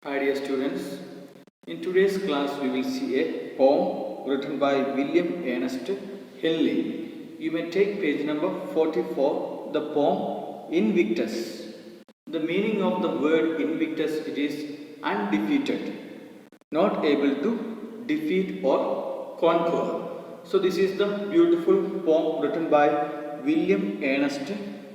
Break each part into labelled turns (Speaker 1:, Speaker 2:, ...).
Speaker 1: Hi dear students, in today's class we will see a poem written by William Ernest Henley. You may take page number 44, the poem Invictus. The meaning of the word Invictus, it is undefeated, not able to defeat or conquer. So this is the beautiful poem written by William Ernest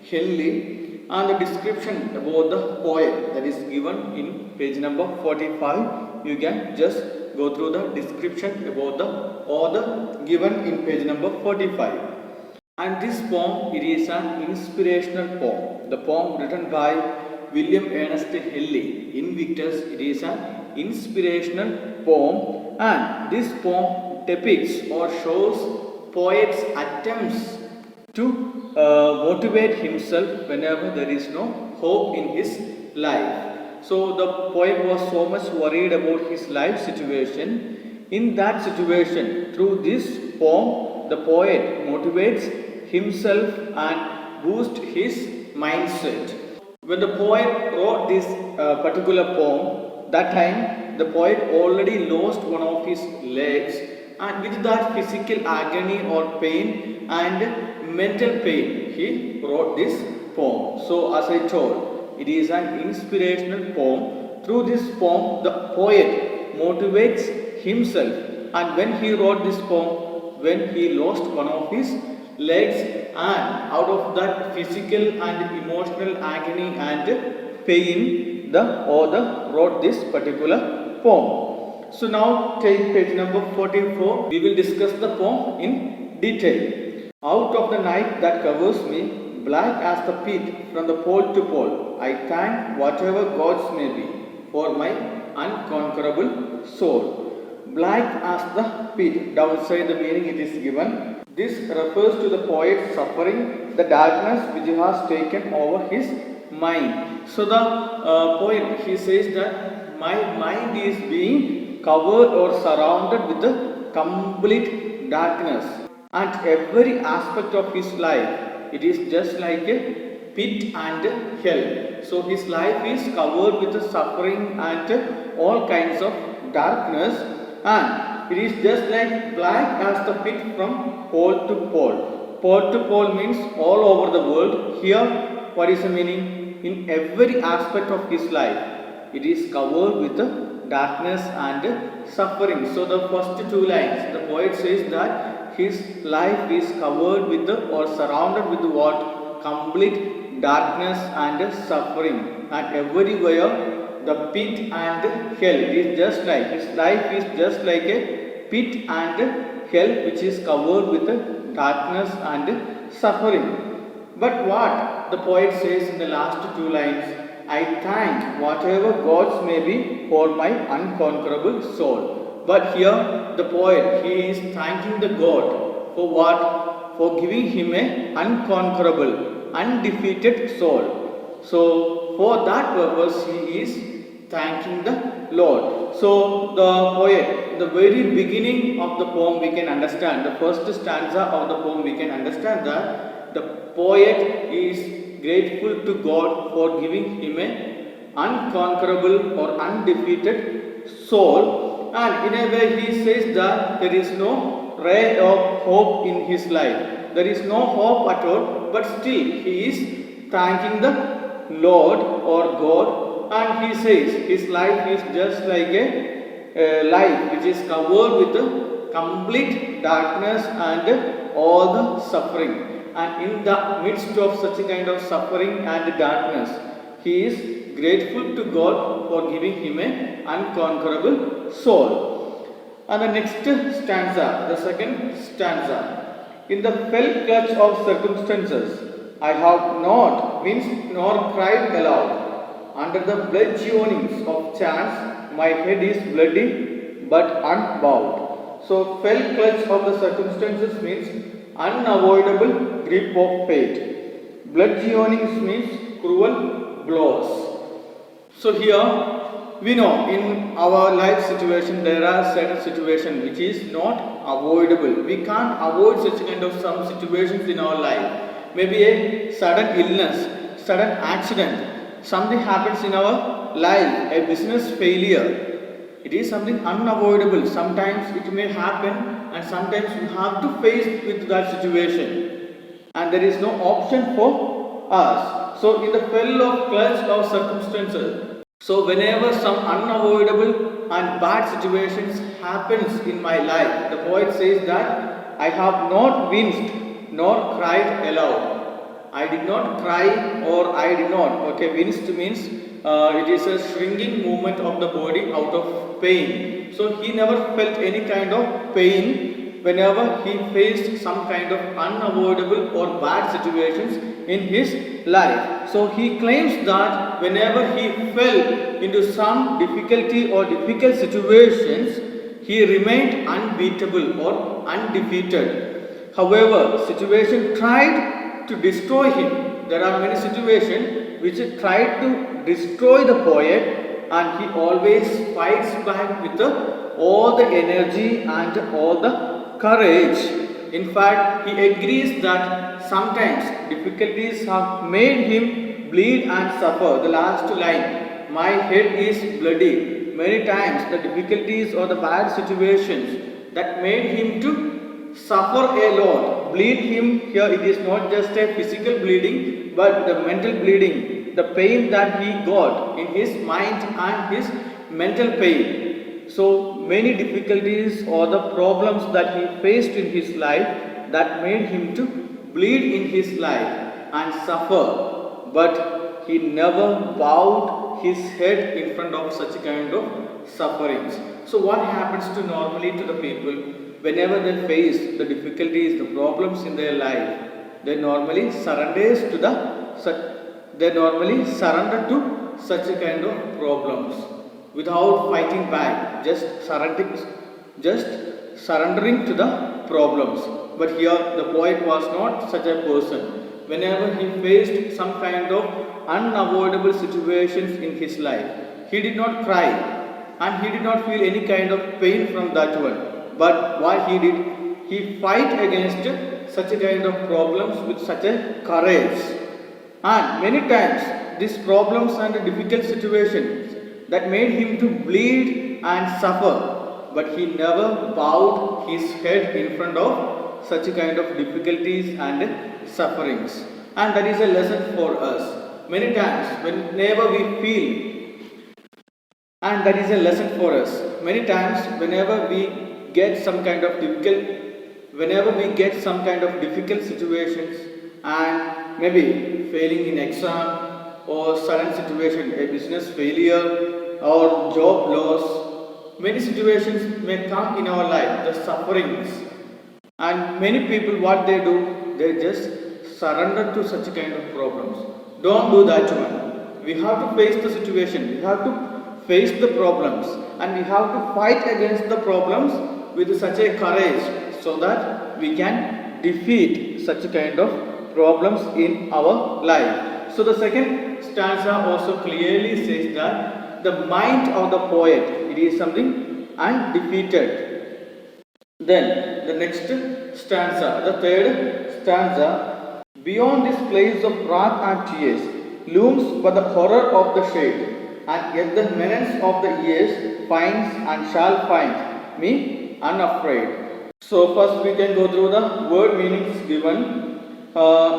Speaker 1: Henley, and the description about the poem that is given in page number 45. You can just go through the description about the author given in page number 45. And this poem, it is an inspirational poem. The poem written by William Ernest Henley, Invictus, it is an inspirational poem, and this poem depicts or shows poet's attempts to motivate himself whenever there is no hope in his life. So the poet was so much worried about his life situation. In that situation, through this poem, the poet motivates himself and boosts his mindset. When the poet wrote this particular poem, that time the poet already lost one of his legs, and with that physical agony or pain and mental pain, he wrote this poem. So as I told, it is an inspirational poem. Through this poem, the poet motivates himself, and when he wrote this poem, when he lost one of his legs, and out of that physical and emotional agony and pain, the author wrote this particular poem. So now take page number 44. We will discuss the poem in detail. Out of the night that covers me, black as the pit from the pole to pole, I thank whatever gods may be for my unconquerable soul. Black as the pit, downside the meaning it is given. This refers to the poet's suffering, the darkness which has taken over his mind. So the poet, he says that my mind is being covered or surrounded with the complete darkness, and every aspect of his life, it is just like a pit and hell. So his life is covered with the suffering and all kinds of darkness, and it is just like black as the pit from pole to pole. Pole to pole means all over the world. Here, what is the meaning? In every aspect of his life, it is covered with the darkness and suffering. So the first two lines, the poet says that his life is covered with the or surrounded with what? Complete darkness and suffering, and everywhere the pit and hell. It is just like his life is just like a pit and hell which is covered with the darkness and suffering. But what the poet says in the last two lines, I thank whatever gods may be for my unconquerable soul. But here the poet, he is thanking the God for what? For giving him a unconquerable, undefeated soul. So for that purpose he is thanking the Lord. So the poet, the very beginning of the poem we can understand, the first stanza of the poem we can understand that the poet is grateful to God for giving him a unconquerable or undefeated soul, and in a way he says that there is no ray of hope in his life. There is no hope at all, but still he is thanking the Lord or God, and he says his life is just like a life which is covered with the complete darkness and all the suffering. And in the midst of such a kind of suffering and darkness, he is grateful to God for giving him an unconquerable soul. And the next stanza, the second stanza, in the fell clutch of circumstances, I have not winced nor cried aloud. Under the bludgeonings of chance, my head is bloody but unbowed. So, fell clutch of the circumstances means unavoidable grip of fate. Bludgeonings means cruel blows. So here we know in our life situation there are certain situations which is not avoidable. We can't avoid such kind of some situations in our life. Maybe a sudden illness, sudden accident, something happens in our life a business failure. It is something unavoidable. Sometimes it may happen, and sometimes you have to face with that situation, and there is no option for us. So, in the fell of clutch of circumstances, so whenever some unavoidable and bad situations happens in my life, the poet says that I have not winced nor cried aloud. I did not cry or I did not. Okay, winced means it is a shrinking movement of the body out of pain. So he never felt any kind of pain whenever he faced some kind of unavoidable or bad situations in his life. So he claims that whenever he fell into some difficulty or difficult situations, he remained unbeatable or undefeated. However, situation tried to destroy him. There are many situations which tried to destroy the poet, and he always fights back with all the energy and all the courage. In fact, he agrees that sometimes difficulties have made him bleed and suffer. The last line, my head is bloody. Many times the difficulties or the bad situations that made him to suffer a lot, bleed him. Here it is not just a physical bleeding, but the mental bleeding, the pain that he got in his mind and his mental pain. So many difficulties or the problems that he faced in his life that made him to bleed in his life and suffer, but he never bowed his head in front of such kind of sufferings. So what happens to normally to the people whenever they face the difficulties, the problems in their life? They normally surrender to such a kind of problems without fighting back, just surrendering to the problems. But here the poet was not such a person. Whenever he faced some kind of unavoidable situations in his life, he did not cry and he did not feel any kind of pain from that one. But what he did, he fight against such a kind of problems with such a courage. And many times these problems and difficult situations that made him to bleed and suffer, but he never bowed his head in front of such a kind of difficulties and sufferings. And that is a lesson for us. Many times whenever we feel, and that is a lesson for us. Many times whenever we get some kind of difficult situations, and maybe failing in exam or sudden situation, a business failure or job loss, many situations may come in our life, the sufferings. And many people, what they do, they just surrender to such kind of problems. Don't do that one. We have to face the situation. We have to face the problems, and we have to fight against the problems with such a courage, so that we can defeat such kind of problems in our life. So the second stanza also clearly says that the mind of the poet, it is something undefeated. Then the next stanza, the third stanza, beyond this place of wrath and tears looms but the horror of the shade, and yet the menace of the years finds and shall find me unafraid. So first we can go through the word meanings given.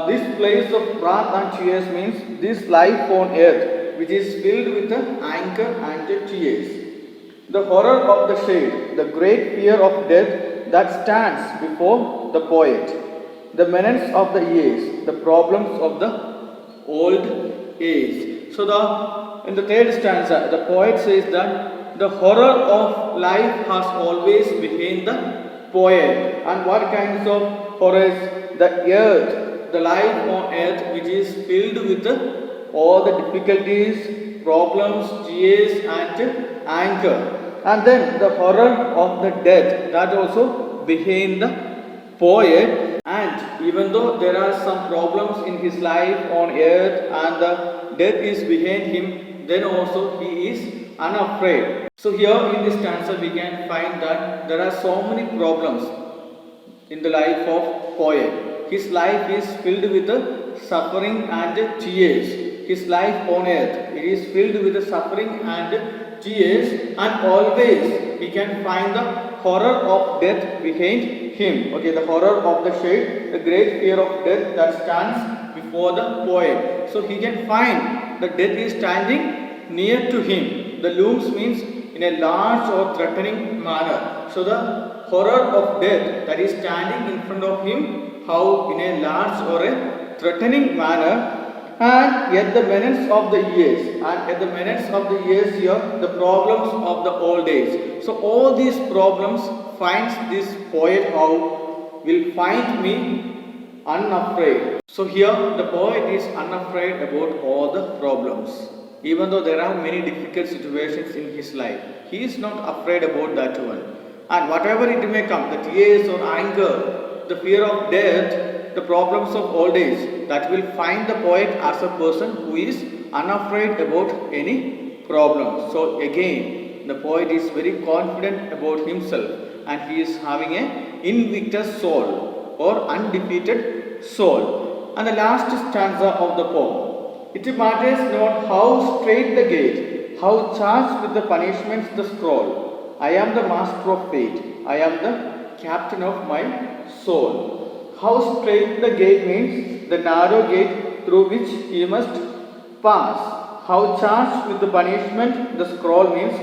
Speaker 1: This place of wrath and tears means this life on earth, which is filled with the anger and the tears. The horror of the shade, the great fear of death that stands before the poet. The menace of the years, the problems of the old age. So in the third stanza, the poet says that the horror of life has always behind the poet. And what kinds of horrors? The earth, the life on earth, which is filled with all the difficulties, problems, tears and anger. And then the horror of the death, that also behind the poet. And even though there are some problems in his life on earth and the death is behind him, then also he is unafraid. So here in this stanza we can find that there are so many problems in the life of poet. His life is filled with suffering and tears. his life on earth. It is filled with the suffering and tears, and always he can find the horror of death behind him. Okay, the horror of the shade, the great fear of death that stands before the poet. So he can find the death is standing near to him. The looms means in a large or threatening manner. So the horror of death that is standing in front of him, how in a large or a threatening manner, and yet the menace of the years, and at the menace of the years here, the problems of the old days. So all these problems finds this poet how will find me unafraid. So here the poet is unafraid about all the problems. Even though there are many difficult situations in his life, he is not afraid about that one. And whatever it may come, the tears or anger, the fear of death, the problems of old age, that will find the poet as a person who is unafraid about any problem. So again, the poet is very confident about himself, and he is having a invictus soul or undefeated soul. And the last stanza of the poem. It matters not how straight the gate, how charged with the punishments the scroll. I am the master of fate, I am the captain of my soul. How straight the gate means the narrow gate through which he must pass. How charged with the punishment the scroll means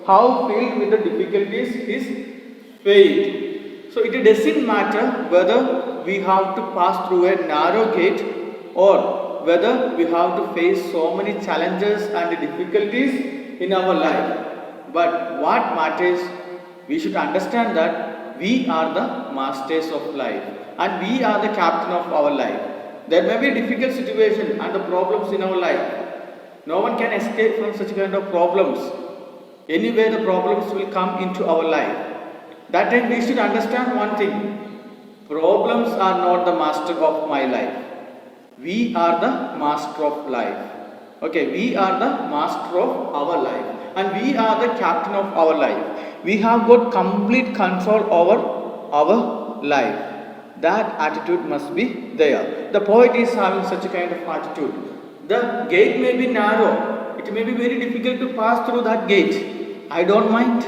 Speaker 1: how filled with the difficulties his fate. So it doesn't matter whether we have to pass through a narrow gate or whether we have to face so many challenges and difficulties in our life. But what matters, we should understand that we are the masters of life and we are the captain of our life. There may be difficult situation and the problems in our life. No one can escape from such kind of problems. Anyway, the problems will come into our life. That time we should understand one thing. Problems are not the master of my life. We are the master of life. Okay, we are the master of our life and we are the captain of our life. We have got complete control over our life. That attitude must be there. The poet is having such a kind of attitude. The gate may be narrow. It may be very difficult to pass through that gate. I don't mind.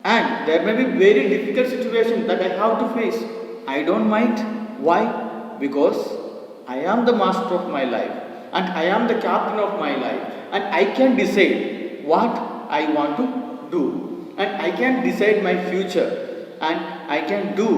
Speaker 1: And there may be very difficult situation that I have to face. I don't mind. Why? Because I am the master of my life and I am the captain of my life and I can decide what I want to do and I can decide my future and I can do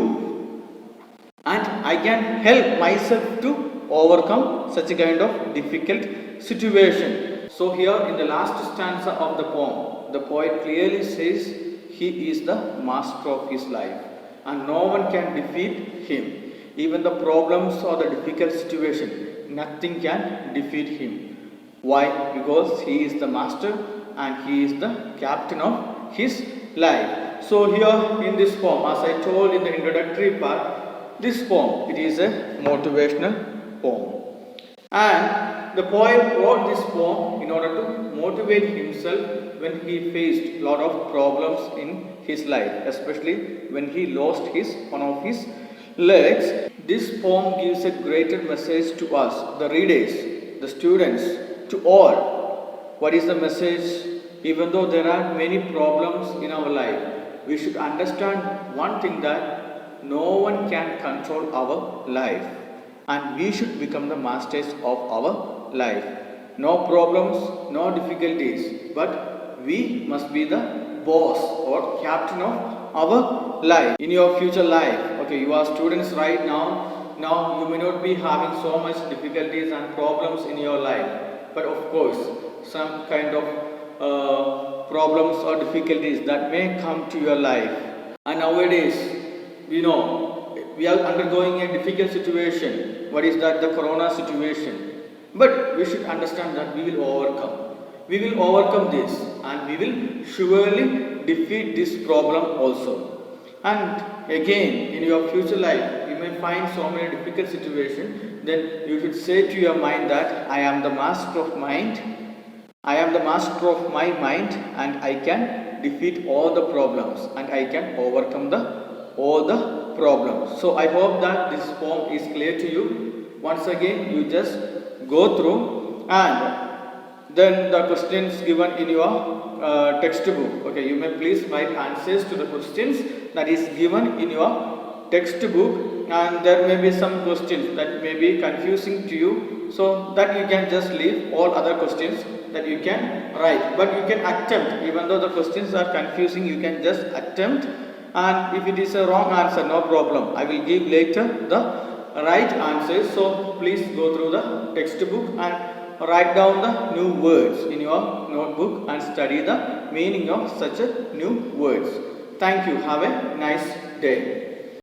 Speaker 1: and I can help myself to overcome such a kind of difficult situation. So here in the last stanza of the poem, the poet clearly says he is the master of his life and no one can defeat him. Even the problems or the difficult situation, nothing can defeat him. Why? Because he is the master and he is the captain of his life. So here in this poem, as I told in the introductory part, this poem, it is a motivational poem. And the poet wrote this poem in order to motivate himself when he faced a lot of problems in his life, especially when he lost one of his legs. This poem gives a greater message to us, the readers, the students, to all. What is the message? Even though there are many problems in our life, we should understand one thing, that no one can control our life and we should become the masters of our life. No problems, no difficulties, but we must be the boss or captain of our life. In your future life, okay, you are students right now. Now you may not be having so much difficulties and problems in your life, but of course some kind of problems or difficulties that may come to your life. And nowadays, we know we are undergoing a difficult situation. What is that? The corona situation. But we should understand that we will overcome. We will overcome this and we will surely defeat this problem also. And again, in your future life, you may find so many difficult situations. Then you should say to your mind that I am the master of mind. I am the master of my mind and I can defeat all the problems and I can overcome all the problems. So I hope that this poem is clear to you. Once again, you just go through and then the questions given in your textbook. Okay, you may please write answers to the questions that is given in your textbook, and there may be some questions that may be confusing to you, so that you can just leave all other questions that you can write, but you can attempt. Even though the questions are confusing, you can just attempt, and if it is a wrong answer, no problem, I will give later the right answers. So please go through the textbook and write down the new words in your notebook and study the meaning of such a new words. Thank you. Have a nice day.